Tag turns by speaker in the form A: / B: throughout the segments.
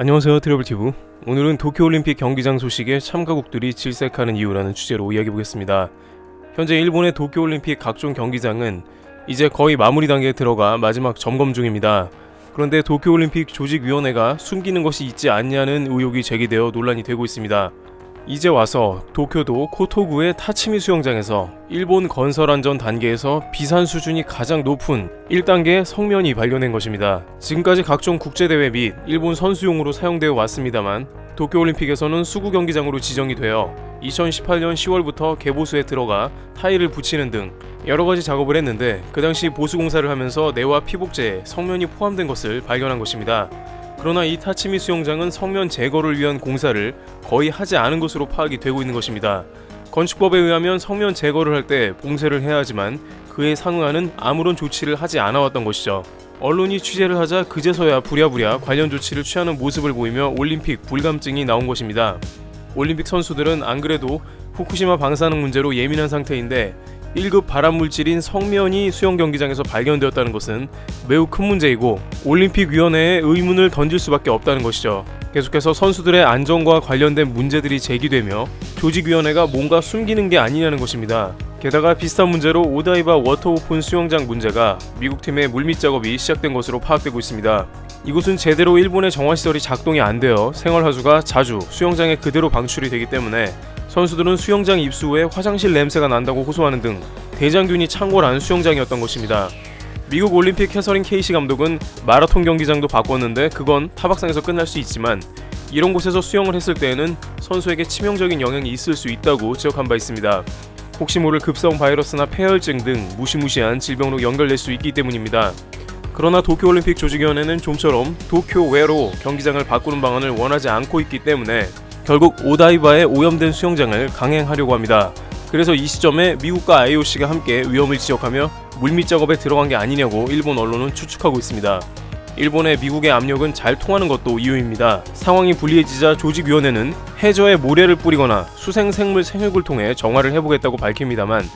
A: 안녕하세요, 트래블티브. 오늘은 도쿄올림픽 경기장 소식에 참가국들이 질색하는 이유라는 주제로 이야기해보겠습니다. 현재 일본의 도쿄올림픽 각종 경기장은 이제 거의 마무리 단계에 들어가 마지막 점검 중입니다. 그런데 도쿄올림픽 조직위원회가 숨기는 것이 있지 않냐는 의혹이 제기되어 논란이 되고 있습니다. 이제 와서 도쿄도 코토구의 타치미 수영장에서 일본 건설안전 단계에서 비산 수준이 가장 높은 1단계 성면이 발견된 것입니다. 지금까지 각종 국제대회 및 일본 선수용으로 사용되어 왔습니다만 도쿄올림픽에서는 수구 경기장으로 지정이 되어 2018년 10월부터 개보수에 들어가 타일을 붙이는 등 여러가지 작업을 했는데, 그 당시 보수공사를 하면서 내와 피복제에 성면이 포함된 것을 발견한 것입니다. 그러나 이 타치미 수영장은 성면 제거를 위한 공사를 거의 하지 않은 것으로 파악이 되고 있는 것입니다. 건축법에 의하면 성면 제거를 할 때 봉쇄를 해야 하지만 그에 상응하는 아무런 조치를 하지 않아왔던 것이죠. 언론이 취재를 하자 그제서야 부랴부랴 관련 조치를 취하는 모습을 보이며 올림픽 불감증이 나온 것입니다. 올림픽 선수들은 안 그래도 후쿠시마 방사능 문제로 예민한 상태인데 1급 발암물질인 성면이 수영 경기장에서 발견되었다는 것은 매우 큰 문제이고 올림픽위원회에 의문을 던질 수밖에 없다는 것이죠. 계속해서 선수들의 안전과 관련된 문제들이 제기되며 조직위원회가 뭔가 숨기는 게 아니냐는 것입니다. 게다가 비슷한 문제로 오다이바 워터오픈 수영장 문제가 미국 팀의 물밑 작업이 시작된 것으로 파악되고 있습니다. 이곳은 제대로 일본의 정화시설이 작동이 안 되어 생활하수가 자주 수영장에 그대로 방출이 되기 때문에 선수들은 수영장 입수 후에 화장실 냄새가 난다고 호소하는 등 대장균이 창궐한 수영장이었던 것입니다. 미국 올림픽 해설인 케이시 감독은 마라톤 경기장도 바꿨는데 그건 타박상에서 끝날 수 있지만 이런 곳에서 수영을 했을 때에는 선수에게 치명적인 영향이 있을 수 있다고 지적한 바 있습니다. 혹시 모를 급성 바이러스나 폐혈증 등 무시무시한 질병으로 연결될 수 있기 때문입니다. 그러나 도쿄올림픽 조직위원회는 좀처럼 도쿄 외로 경기장을 바꾸는 방안을 원하지 않고 있기 때문에 결국 오다이바의 오염된 수영장을 강행하려고 합니다. 그래서 이 시점에 미국과 IOC가 함께 위험을 지적하며 물밑 작업에 들어간 게 아니냐고 일본 언론은 추측하고 있습니다. 일본의 미국의 압력은 잘 통하는 것도 이유입니다. 상황이 불리해지자 조직위원회는 해저에 모래를 뿌리거나 수생생물 생육을 통해 정화를 해보겠다고 밝힙니다만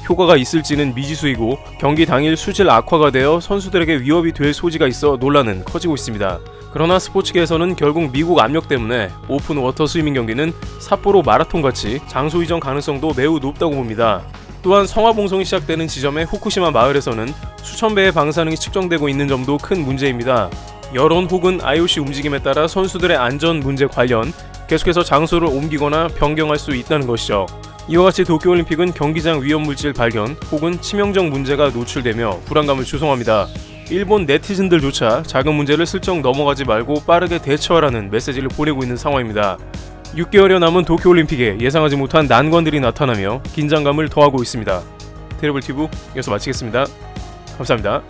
A: 효과가 있을지는 미지수이고 경기 당일 수질 악화가 되어 선수들에게 위협이 될 소지가 있어 논란은 커지고 있습니다. 그러나 스포츠계에서는 결국 미국 압력 때문에 오픈 워터 스위밍 경기는 삿포로 마라톤같이 장소 이전 가능성도 매우 높다고 봅니다. 또한 성화봉송이 시작되는 지점의 후쿠시마 마을에서는 수천 배의 방사능이 측정되고 있는 점도 큰 문제입니다. 여론 혹은 IOC 움직임에 따라 선수들의 안전 문제 관련 계속해서 장소를 옮기거나 변경할 수 있다는 것이죠. 이와 같이 도쿄올림픽은 경기장 위험물질 발견 혹은 치명적 문제가 노출되며 불안감을 조성합니다. 일본 네티즌들조차 작은 문제를 슬쩍 넘어가지 말고 빠르게 대처하라는 메시지를 보내고 있는 상황입니다. 6개월여 남은 도쿄올림픽에 예상하지 못한 난관들이 나타나며 긴장감을 더하고 있습니다. 트래블티브 여기서 마치겠습니다. 감사합니다.